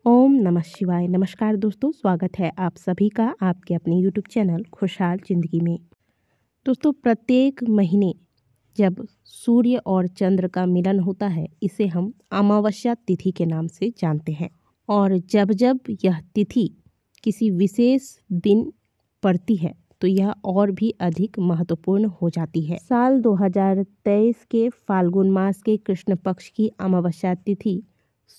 ओम नमः शिवाय। नमस्कार दोस्तों, स्वागत है आप सभी का आपके अपने यूट्यूब चैनल खुशहाल जिंदगी में। दोस्तों, प्रत्येक महीने जब सूर्य और चंद्र का मिलन होता है, इसे हम अमावस्या तिथि के नाम से जानते हैं। और जब जब यह तिथि किसी विशेष दिन पड़ती है तो यह और भी अधिक महत्वपूर्ण हो जाती है। साल 2023 के फाल्गुन मास के कृष्ण पक्ष की अमावस्या तिथि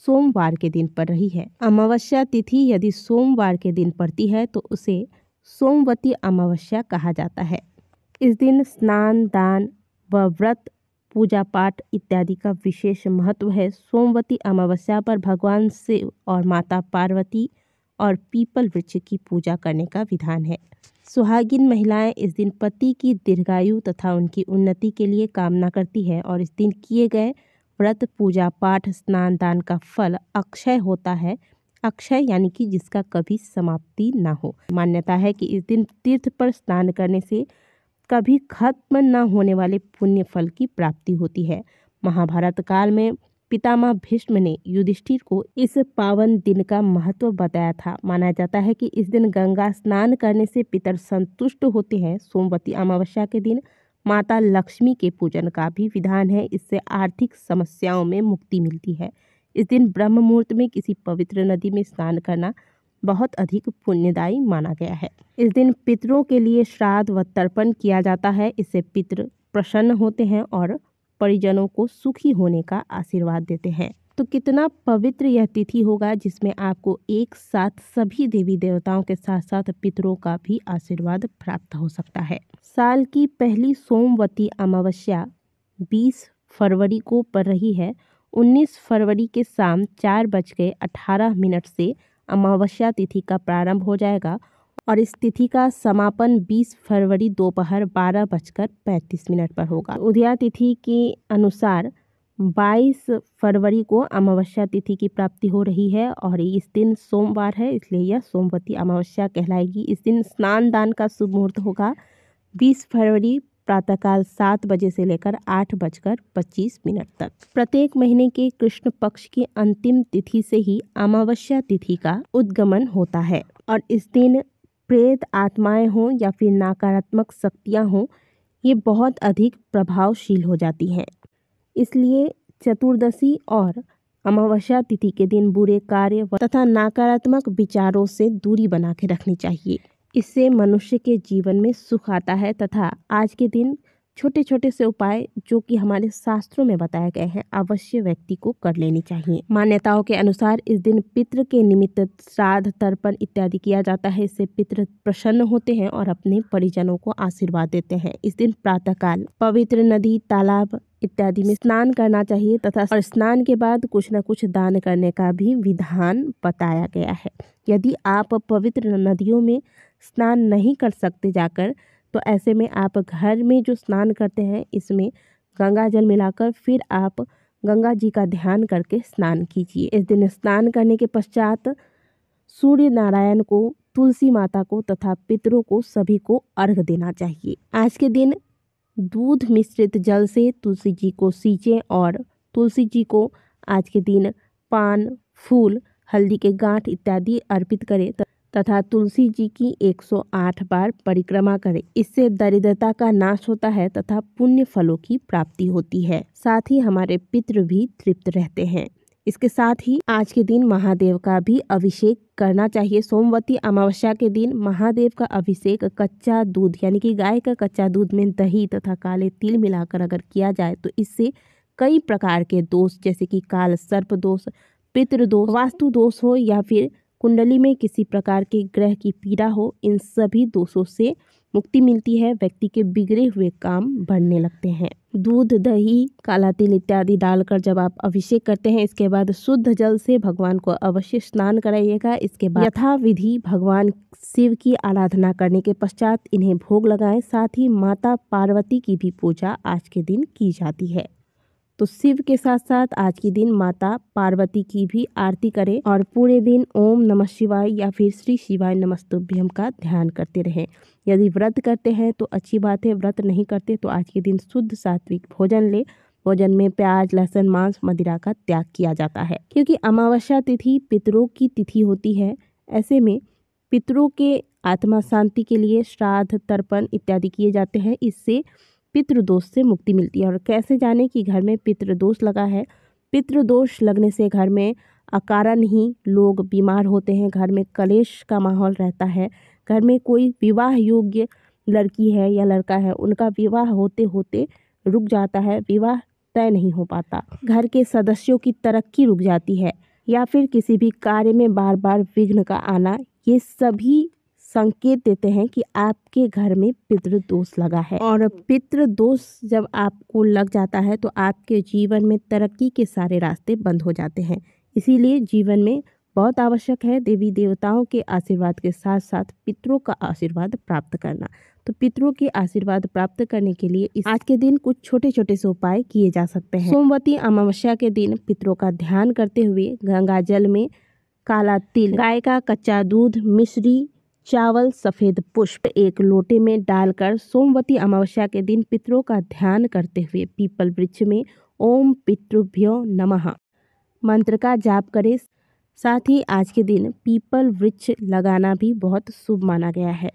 सोमवार के दिन पड़ रही है। अमावस्या तिथि यदि सोमवार के दिन पड़ती है तो उसे सोमवती अमावस्या कहा जाता है। इस दिन स्नान, दान व व्रत, पूजा पाठ इत्यादि का विशेष महत्व है। सोमवती अमावस्या पर भगवान शिव और माता पार्वती और पीपल वृक्ष की पूजा करने का विधान है। सुहागिन महिलाएं इस दिन पति की दीर्घायु तथा उनकी उन्नति के लिए कामना करती है और इस दिन किए गए व्रत, पूजा पाठ, स्नान, दान का फल अक्षय होता है। अक्षय यानी कि जिसका कभी समाप्ति ना हो। मान्यता है कि इस दिन तीर्थ पर स्नान करने से कभी खत्म न होने वाले पुण्य फल की प्राप्ति होती है। महाभारत काल में पितामह भीष्म ने युधिष्ठिर को इस पावन दिन का महत्व बताया था। माना जाता है कि इस दिन गंगा स्नान करने से पितर संतुष्ट होते हैं। सोमवती अमावस्या के दिन माता लक्ष्मी के पूजन का भी विधान है। इससे आर्थिक समस्याओं में मुक्ति मिलती है। इस दिन ब्रह्म मुहूर्त में किसी पवित्र नदी में स्नान करना बहुत अधिक पुण्यदायी माना गया है। इस दिन पितरों के लिए श्राद्ध व तर्पण किया जाता है। इससे पितृ प्रसन्न होते हैं और परिजनों को सुखी होने का आशीर्वाद देते हैं। तो कितना पवित्र यह तिथि होगा जिसमें आपको एक साथ सभी देवी देवताओं के साथ साथ पितरों का भी आशीर्वाद प्राप्त हो सकता है। साल की पहली सोमवती अमावस्या 20 फरवरी को पड़ रही है। 19 फरवरी के शाम 4:18 से अमावस्या तिथि का प्रारंभ हो जाएगा और इस तिथि का समापन 20 फरवरी दोपहर 12:35 पर होगा। उदया तिथि के अनुसार 22 फरवरी को अमावस्या तिथि की प्राप्ति हो रही है और इस दिन सोमवार है, इसलिए यह सोमवती अमावस्या कहलाएगी। इस दिन स्नान दान का शुभ मुहूर्त होगा। 20 फरवरी प्रातःकाल 7 बजे से लेकर 8:25 तक। प्रत्येक महीने के कृष्ण पक्ष की अंतिम तिथि से ही अमावस्या तिथि का उद्गमन होता है और इस दिन प्रेत आत्माएं हों या फिर नकारात्मक शक्तियां हों, ये बहुत अधिक प्रभावशील हो जाती हैं। इसलिए चतुर्दशी और अमावस्या तिथि के दिन बुरे कार्य तथा नकारात्मक विचारों से दूरी बना के रखनी चाहिए। इससे मनुष्य के जीवन में सुख आता है तथा आज के दिन छोटे छोटे से उपाय जो कि हमारे शास्त्रों में बताए गए हैं अवश्य व्यक्ति को कर लेनी चाहिए। मान्यताओं के अनुसार इस दिन पितृ के निमित्त श्राद्ध, तर्पण इत्यादि किया जाता है। इससे पितृ प्रसन्न होते हैं और अपने परिजनों को आशीर्वाद देते हैं। इस दिन प्रातःकाल पवित्र नदी, तालाब इत्यादि में स्नान करना चाहिए तथा और स्नान के बाद कुछ न कुछ दान करने का भी विधान बताया गया है। यदि आप पवित्र नदियों में स्नान नहीं कर सकते जाकर, तो ऐसे में आप घर में जो स्नान करते हैं इसमें गंगा जल मिलाकर फिर आप गंगा जी का ध्यान करके स्नान कीजिए। इस दिन स्नान करने के पश्चात सूर्य नारायण को, तुलसी माता को तथा पितरों को सभी को अर्घ देना चाहिए। आज के दिन दूध मिश्रित जल से तुलसी जी को सींचें और तुलसी जी को आज के दिन पान, फूल, हल्दी के गांठ इत्यादि अर्पित करें तथा तुलसी जी की 108 बार परिक्रमा करें। इससे दरिद्रता का नाश होता है तथा पुण्य फलों की प्राप्ति होती है। साथ ही हमारे पितृ भी तृप्त रहते हैं। इसके साथ ही आज के दिन महादेव का भी अभिषेक करना चाहिए। सोमवती अमावस्या के दिन महादेव का अभिषेक कच्चा दूध यानी कि गाय का कच्चा दूध में दही तथा काले तिल मिलाकर अगर किया जाए तो इससे कई प्रकार के दोष जैसे कि काल सर्प दोष, पितृ दोष, वास्तु दोष हो या फिर कुंडली में किसी प्रकार के ग्रह की पीड़ा हो, इन सभी दोषों से मुक्ति मिलती है। व्यक्ति के बिगड़े हुए काम बढ़ने लगते हैं। दूध, दही, काला तिल इत्यादि डालकर जब आप अभिषेक करते हैं, इसके बाद शुद्ध जल से भगवान को अवश्य स्नान कराइएगा। इसके बाद यथाविधि भगवान शिव की आराधना करने के पश्चात इन्हें भोग लगाएं। साथ ही माता पार्वती की भी पूजा आज के दिन की जाती है। तो शिव के साथ साथ आज के दिन माता पार्वती की भी आरती करें और पूरे दिन ओम नमः शिवाय या फिर श्री शिवाय नमस्तुभ्यम का ध्यान करते रहें। यदि व्रत करते हैं तो अच्छी बात है, व्रत नहीं करते तो आज के दिन शुद्ध सात्विक भोजन ले भोजन में प्याज, लहसुन, मांस, मदिरा का त्याग किया जाता है। क्योंकि अमावस्या तिथि पितरों की तिथि होती है, ऐसे में पितरों के आत्मा शांति के लिए श्राद्ध, तर्पण इत्यादि किए जाते हैं। इससे पितृदोष से मुक्ति मिलती है। और कैसे जाने कि घर में पितृदोष लगा है? पितृदोष लगने से घर में अकारण ही लोग बीमार होते हैं, घर में कलेश का माहौल रहता है, घर में कोई विवाह योग्य लड़की है या लड़का है, उनका विवाह होते होते रुक जाता है, विवाह तय नहीं हो पाता, घर के सदस्यों की तरक्की रुक जाती है, या फिर किसी भी कार्य में बार बार विघ्न का आना, ये सभी संकेत देते हैं कि आपके घर में पितृदोष लगा है। और पितृदोष जब आपको लग जाता है तो आपके जीवन में तरक्की के सारे रास्ते बंद हो जाते हैं। इसीलिए जीवन में बहुत आवश्यक है देवी देवताओं के आशीर्वाद के साथ साथ पितरों का आशीर्वाद प्राप्त करना। तो पितरों के आशीर्वाद प्राप्त करने के लिए आज के दिन कुछ छोटे छोटे से उपाय किए जा सकते हैं। सोमवती अमावस्या के दिन पितरों का ध्यान करते हुए गंगा जल में काला तिल, गाय का कच्चा दूध, मिश्री, चावल, सफेद पुष्प एक लोटे में डालकर सोमवती अमावस्या के दिन पितरों का ध्यान करते हुए पीपल वृक्ष में ओम पितृभ्यो नमः मंत्र का जाप करें। साथ ही आज के दिन पीपल वृक्ष लगाना भी बहुत शुभ माना गया है,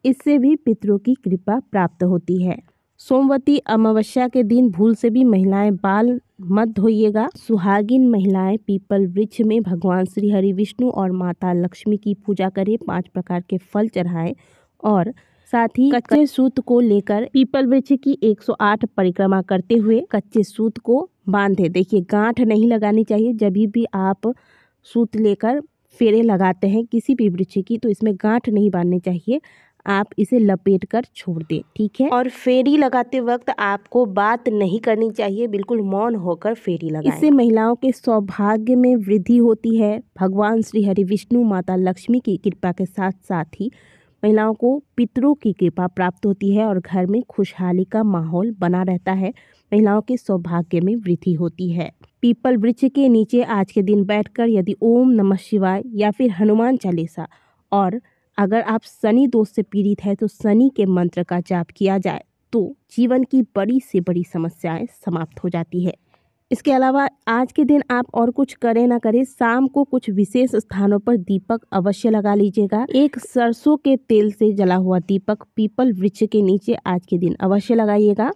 इससे भी पितरों की कृपा प्राप्त होती है। सोमवती अमावस्या के दिन भूल से भी महिलाएं बाल मत धोइएगा। सुहागिन महिलाएं पीपल वृक्ष में भगवान श्री हरि विष्णु और माता लक्ष्मी की पूजा करें, 5 प्रकार के फल चढ़ाएं और साथ ही कच्चे सूत को लेकर पीपल वृक्ष की 108 परिक्रमा करते हुए कच्चे सूत को बांधे। देखिए, गांठ नहीं लगानी चाहिए। जब भी आप सूत लेकर फेरे लगाते हैं किसी भी वृक्ष की, तो इसमें गांठ नहीं बांधनी चाहिए, आप इसे लपेट कर छोड़ दें, ठीक है। और फेरी लगाते वक्त आपको बात नहीं करनी चाहिए, बिल्कुल मौन होकर फेरी लगाएं। इससे महिलाओं के सौभाग्य में वृद्धि होती है। भगवान श्री हरि विष्णु, माता लक्ष्मी की कृपा के साथ साथ ही महिलाओं को पितरों की कृपा प्राप्त होती है और घर में खुशहाली का माहौल बना रहता है। महिलाओं के सौभाग्य में वृद्धि होती है। पीपल वृक्ष के नीचे आज के दिन बैठकर यदि ओम नमः शिवाय या फिर हनुमान चालीसा, और अगर आप शनि दोष से पीड़ित है तो शनि के मंत्र का जाप किया जाए तो जीवन की बड़ी से बड़ी समस्याएं समाप्त हो जाती है। इसके अलावा आज के दिन आप और कुछ करें ना करें, शाम को कुछ विशेष स्थानों पर दीपक अवश्य लगा लीजिएगा। एक सरसों के तेल से जला हुआ दीपक पीपल वृक्ष के नीचे आज के दिन अवश्य लगाइएगा।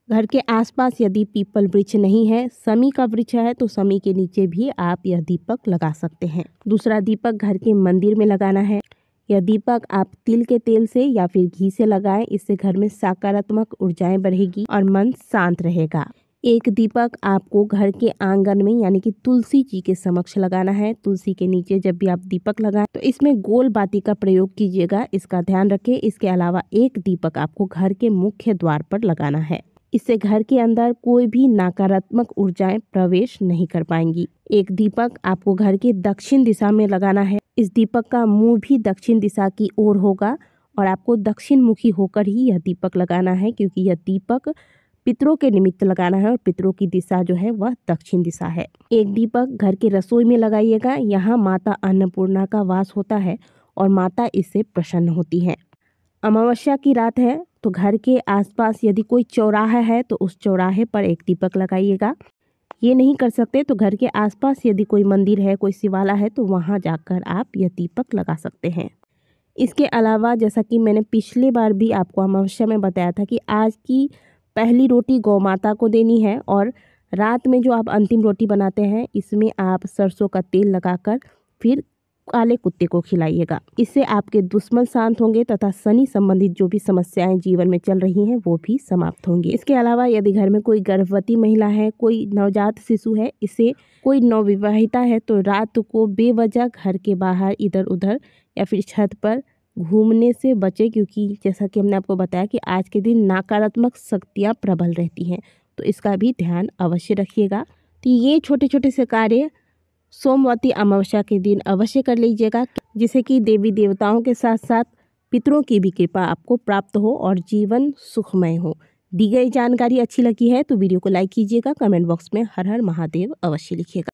घर के आसपास यदि पीपल वृक्ष नहीं है, समी का वृक्ष है, तो समी के नीचे भी आप यह दीपक लगा सकते हैं। दूसरा दीपक घर के मंदिर में लगाना है। यह दीपक आप तिल के तेल से या फिर घी से लगाएं, इससे घर में सकारात्मक ऊर्जाएं बढ़ेगी और मन शांत रहेगा। एक दीपक आपको घर के आंगन में यानी कि तुलसी जी के समक्ष लगाना है। तुलसी के नीचे जब भी आप दीपक लगाएं तो इसमें गोल बाती का प्रयोग कीजिएगा, इसका ध्यान रखें। इसके अलावा एक दीपक आपको घर के मुख्य द्वार पर लगाना है, इससे घर के अंदर कोई भी नकारात्मक ऊर्जाएं प्रवेश नहीं कर पाएंगी। एक दीपक आपको घर के दक्षिण दिशा में लगाना है। इस दीपक का मुंह भी दक्षिण दिशा की ओर होगा और आपको दक्षिण मुखी होकर ही यह दीपक लगाना है, क्योंकि यह दीपक पितरों के निमित्त लगाना है और पितरों की दिशा जो है वह दक्षिण दिशा है। एक दीपक घर के रसोई में लगाइएगा, यहाँ माता अन्नपूर्णा का वास होता है और माता इससे प्रसन्न होती है। अमावस्या की रात है तो घर के आसपास यदि कोई चौराहा है तो उस चौराहे पर एक दीपक लगाइएगा। ये नहीं कर सकते तो घर के आसपास यदि कोई मंदिर है, कोई शिवाला है, तो वहाँ जाकर आप यह दीपक लगा सकते हैं। इसके अलावा जैसा कि मैंने पिछले बार भी आपको अमावस्या में बताया था कि आज की पहली रोटी गौ माता को देनी है और रात में जो आप अंतिम रोटी बनाते हैं इसमें आप सरसों का तेल लगाकर फिर काले कुत्ते को खिलाइएगा। इससे आपके दुश्मन शांत होंगे तथा शनि संबंधित जो भी समस्याएं जीवन में चल रही हैं वो भी समाप्त होंगी। इसके अलावा यदि घर में कोई गर्भवती महिला है, कोई नवजात शिशु है, इसे कोई नवविवाहिता है, तो रात को बेवजह घर के बाहर इधर उधर या फिर छत पर घूमने से बचे, क्योंकि जैसा कि हमने आपको बताया कि आज के दिन नकारात्मक शक्तियाँ प्रबल रहती हैं, तो इसका भी ध्यान अवश्य रखिएगा। तो ये छोटे छोटे से कार्य सोमवती अमावस्या के दिन अवश्य कर लीजिएगा, जिससे कि देवी देवताओं के साथ साथ पितरों की भी कृपा आपको प्राप्त हो और जीवन सुखमय हो। दी गई जानकारी अच्छी लगी है तो वीडियो को लाइक कीजिएगा, कमेंट बॉक्स में हर हर महादेव अवश्य लिखिएगा।